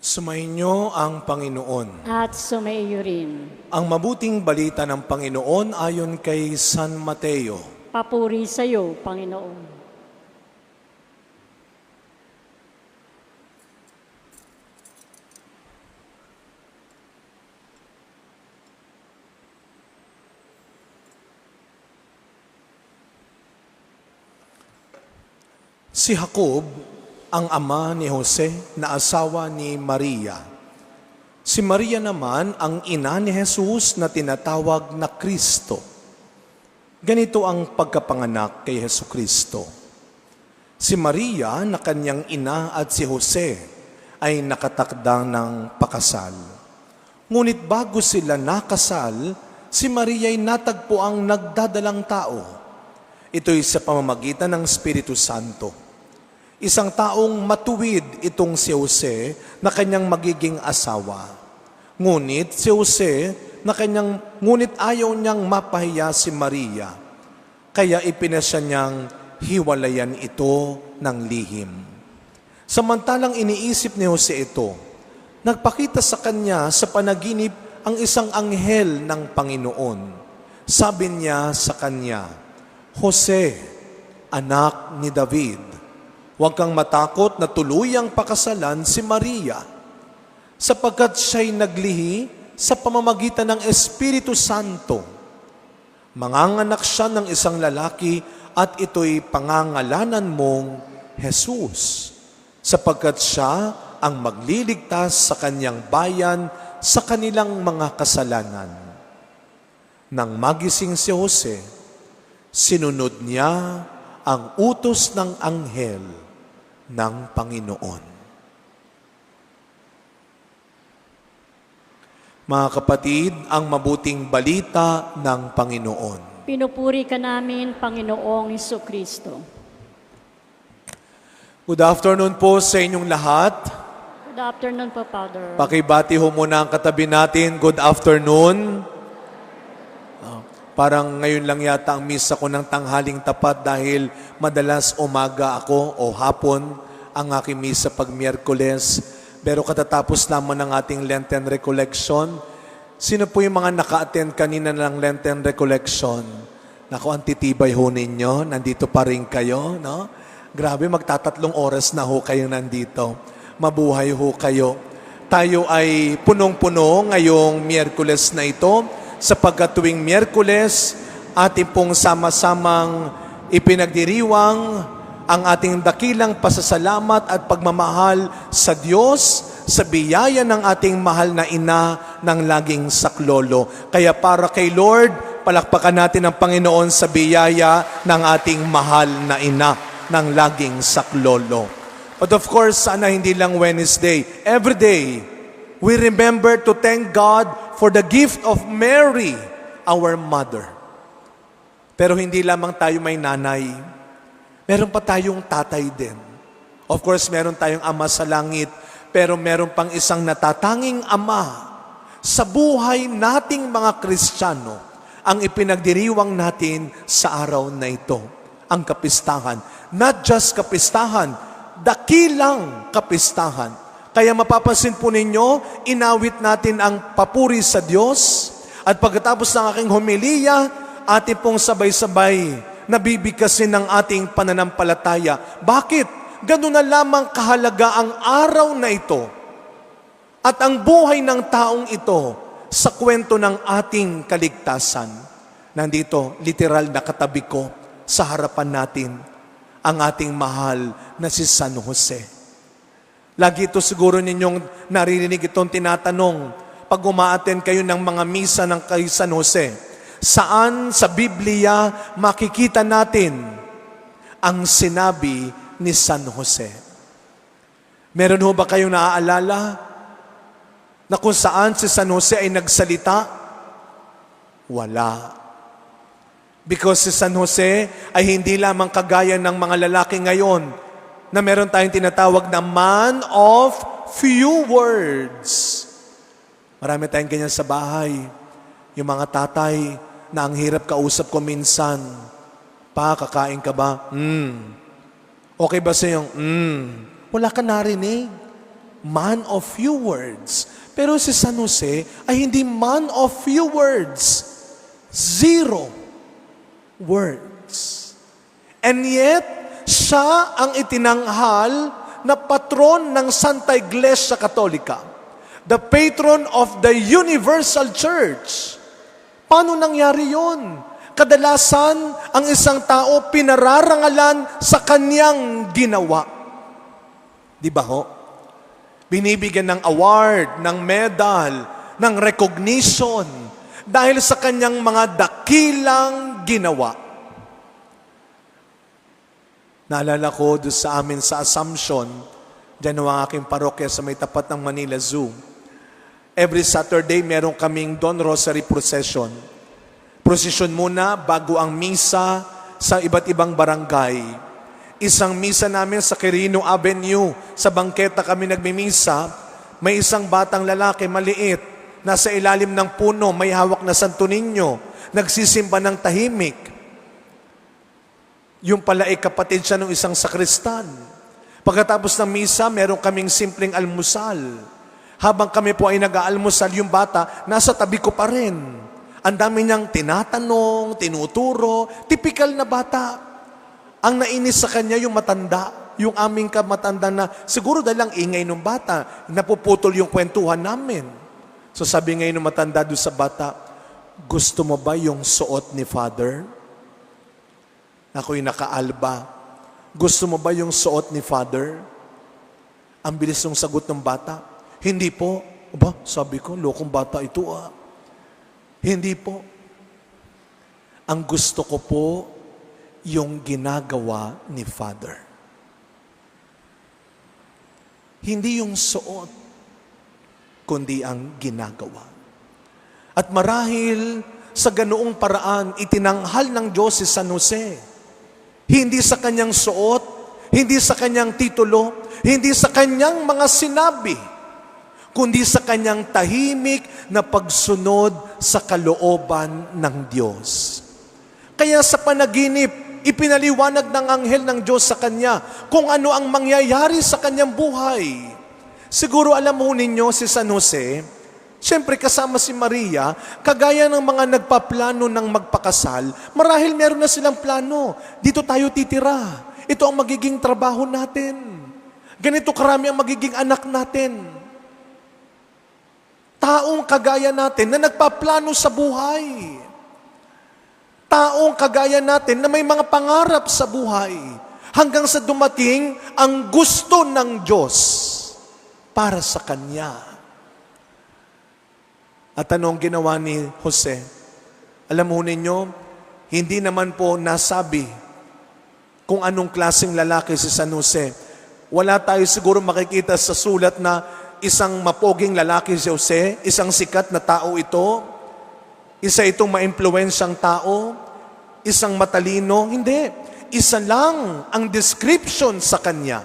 Sumainyo ang Panginoon. At sumaiyo rin. Ang mabuting balita ng Panginoon ayon kay San Mateo. Papuri sa iyo, Panginoon. Si Jacob, ang ama ni Jose na asawa ni Maria. Si Maria naman ang ina ni Jesus na tinatawag na Kristo. Ganito ang pagkapanganak kay Jesucristo. Si Maria na kanyang ina at si Jose ay nakatakda ng pakasal. Ngunit bago sila nakasal, si Maria ay natagpo ang nagdadalang tao. Ito'y sa pamamagitan ng Espiritu Santo. Isang taong matuwid itong si Jose na kanyang magiging asawa. Ngunit si Jose ngunit ayaw niyang mapahiya si Maria. Kaya ipinasya niyang hiwalayan ito ng lihim. Samantalang iniisip ni Jose ito, nagpakita sa kanya sa panaginip ang isang anghel ng Panginoon. Sabi niya sa kanya, Jose, anak ni David, huwag kang matakot na tuluyang pakasalan si Maria, sapagkat siya'y naglihi sa pamamagitan ng Espiritu Santo. Manganganak siya ng isang lalaki at ito'y pangangalanan mong Jesus, sapagkat siya ang magliligtas sa kanyang bayan sa kanilang mga kasalanan. Nang magising si Jose, sinunod niya ang utos ng anghel ng Panginoon. Mga kapatid, ang mabuting balita ng Panginoon. Pinupuri ka namin, Panginoong Jesucristo. Good afternoon po sa inyong lahat. Good afternoon po, Father. Pakibati ho muna ang katabi natin. Good afternoon. Parang ngayon lang yata ang misa ko ng tanghaling tapat dahil madalas umaga ako o hapon ang aking misa pag Miyerkules. Pero katatapos naman ng ating Lenten Recollection. Sino po yung mga naka-attend kanina ng Lenten Recollection? Naku, ang titibay ho ninyo. Nandito pa rin kayo, no? Grabe, magtatatlong oras na ho kayo nandito. Mabuhay ho kayo. Tayo ay punong-puno ngayong Miyerkules na ito. Sapagkat tuwing Miyerkules, ating pong sama-samang ipinagdiriwang ang ating dakilang pasasalamat at pagmamahal sa Diyos sa biyaya ng ating mahal na ina ng laging saklolo. Kaya para kay Lord, palakpakan natin ang Panginoon sa biyaya ng ating mahal na ina ng laging saklolo. But of course, sana hindi lang Wednesday. Every day, we remember to thank God for the gift of Mary, our mother. Pero hindi lamang tayo may nanay. Meron pa tayong tatay din. Of course, meron tayong ama sa langit, pero meron pang isang natatanging ama sa buhay nating mga Kristiyano ang ipinagdiriwang natin sa araw na ito. Ang kapistahan. Not just kapistahan, dakilang kapistahan. Kaya mapapansin po ninyo, inawit natin ang papuri sa Diyos. At pagkatapos ng aking homilya, ating pong sabay-sabay nabibigkasin ng ating pananampalataya. Bakit? Ganun na lamang kahalaga ang araw na ito at ang buhay ng taong ito sa kwento ng ating kaligtasan. Nandito, literal na katabi ko sa harapan natin ang ating mahal na si San Jose. Lagi ito siguro ninyong naririnig itong tinatanong pag umaattend kayo ng mga misa ng kay San Jose. Saan sa Biblia makikita natin ang sinabi ni San Jose? Meron ho ba kayong naaalala na kung saan si San Jose ay nagsalita? Wala. Because si San Jose ay hindi lamang kagaya ng mga lalaki ngayon na meron tayong tinatawag na man of few words. Marami tayong ganyan sa bahay. Yung mga tatay na ang hirap kausap ko minsan. Pa, kakain ka ba? Okay ba sa'yo? Wala ka narinig. man of few words. Pero si San Jose ay hindi man of few words. 0 words. And yet, siya ang itinanghal na patron ng Santa Iglesia Katolika. The patron of the Universal Church. Paano nangyari yon? Kadalasan, ang isang tao pinararangalan sa kanyang ginawa. Di ba ho? Binibigyan ng award, ng medal, ng recognition dahil sa kanyang mga dakilang ginawa. Naalala ko doon sa amin sa Assumption, dyan ang aking parokya sa may tapat ng Manila Zoo. Every Saturday, meron kaming Dawn Rosary Procession. Procession muna bago ang misa sa iba't ibang barangay. Isang misa namin sa Quirino Avenue, sa bangketa kami nagmimisa, may isang batang lalaki maliit, nasa ilalim ng puno, may hawak na Santo Niño, nagsisimba ng tahimik. Yung pala ay kapatid siya ng isang sakristan. Pagkatapos ng misa, meron kaming simpleng almusal. Habang kami po ay nag-aalmusal, yung bata, nasa tabi ko pa rin. Ang dami niyang tinatanong, tinuturo, typical na bata. Ang nainis sa kanya yung matanda, yung aming kamatanda na siguro dahil lang ingay ng bata, napuputol yung kwentuhan namin. So sabi ngayon ng matanda doon sa bata, gusto mo ba yung suot ni Father? Ako'y nakaalba. Gusto mo ba yung suot ni Father? Ang bilis ng sagot ng bata. Hindi po. Aba, sabi ko, lokong bata ito ah. Hindi po. Ang gusto ko po, yung ginagawa ni Father. Hindi yung suot, kundi ang ginagawa. At marahil sa ganoong paraan, itinanghal ng Diyos si San Jose. Hindi sa kanyang suot, hindi sa kanyang titulo, hindi sa kanyang mga sinabi, kundi sa kanyang tahimik na pagsunod sa kalooban ng Diyos. Kaya sa panaginip, ipinaliwanag ng anghel ng Diyos sa kanya kung ano ang mangyayari sa kanyang buhay. Siguro alam mo ninyo si San Jose, siyempre kasama si Maria, kagaya ng mga nagpaplano ng magpakasal, marahil meron na silang plano. Dito tayo titira. Ito ang magiging trabaho natin. Ganito karami ang magiging anak natin. Taong kagaya natin na nagpaplano sa buhay. Taong kagaya natin na may mga pangarap sa buhay. Hanggang sa dumating ang gusto ng Diyos para sa Kanya. At anong ginawa ni Jose? Alam mo ninyo, hindi naman po nasabi kung anong klaseng lalaki si San Jose. Wala tayo siguro makikita sa sulat na isang mapoging lalaki si Jose, isang sikat na tao ito, isa itong maimpluwensyang tao, isang matalino. Hindi. Isa lang ang description sa kanya.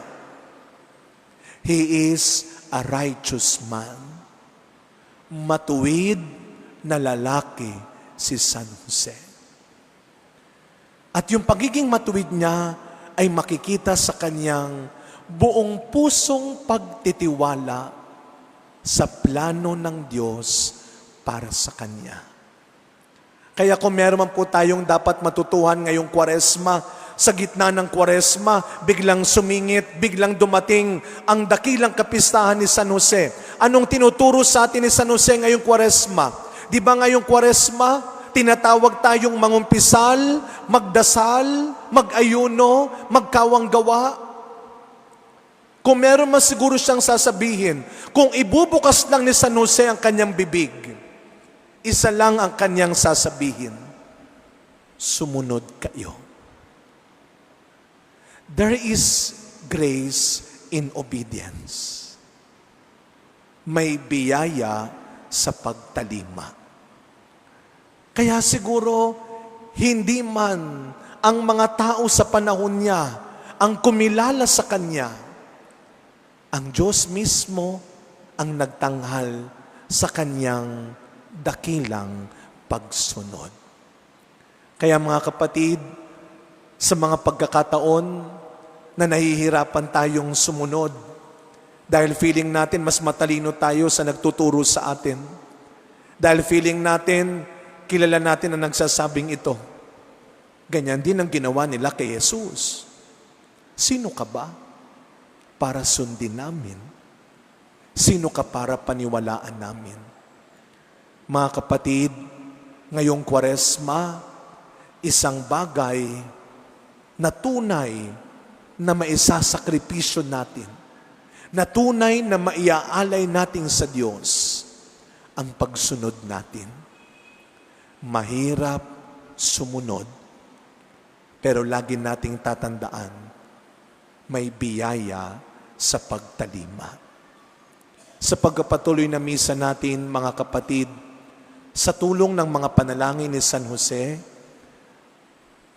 He is a righteous man. Matuwid na lalaki si San Jose. At yung pagiging matuwid niya ay makikita sa kanyang buong pusong pagtitiwala sa plano ng Diyos para sa Kanya. Kaya kung meron man po tayong dapat matutuhan ngayong Kwaresma, sa gitna ng Kwaresma, biglang sumingit, biglang dumating ang dakilang kapistahan ni San Jose. Anong tinuturo sa atin ni San Jose ngayong Kwaresma? Di ba ngayong Kwaresma, tinatawag tayong mangumpisal, magdasal, mag-ayuno, magkawang gawa? Kung meron man siguro siyang sasabihin, kung ibubukas lang ni San Jose ang kanyang bibig, isa lang ang kanyang sasabihin, sumunod kayo. There is grace in obedience. May biyaya sa pagtalima. Kaya siguro, hindi man ang mga tao sa panahon niya ang kumilala sa kanya, ang Diyos mismo ang nagtanghal sa kanyang dakilang pagsunod. Kaya mga kapatid, sa mga pagkakataon na nahihirapan tayong sumunod, Dahil feeling natin mas matalino tayo sa nagtuturo sa atin. Dahil feeling natin, kilala natin ang nagsasabing ito. Ganyan din ang ginawa nila kay Jesus. Sino ka ba para sundin namin? Sino ka para paniwalaan namin? Mga kapatid, ngayong Kwaresma, isang bagay na tunay na maisasakripisyo natin, na tunay na maiaalay natin sa Diyos, ang pagsunod natin. Mahirap sumunod, pero lagi nating tatandaan, may biyaya sa pagtalima. Sa pagpapatuloy na misa natin, mga kapatid, sa tulong ng mga panalangin ni San Jose,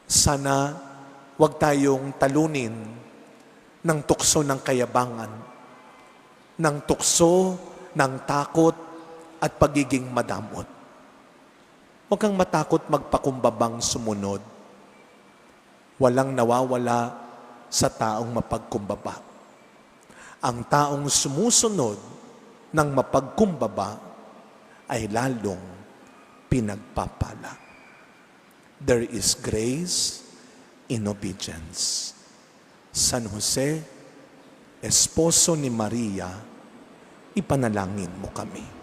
sana huwag tayong talunin ng tukso ng kayabangan, ng tukso ng takot at pagiging madamot. Huwag kang matakot magpakumbabang sumunod. Walang nawawala sa taong mapagkumbaba. Ang taong sumusunod ng mapagkumbaba ay lalong pinagpapala. There is grace in obedience. San Jose, esposo ni Maria, ipanalangin mo kami.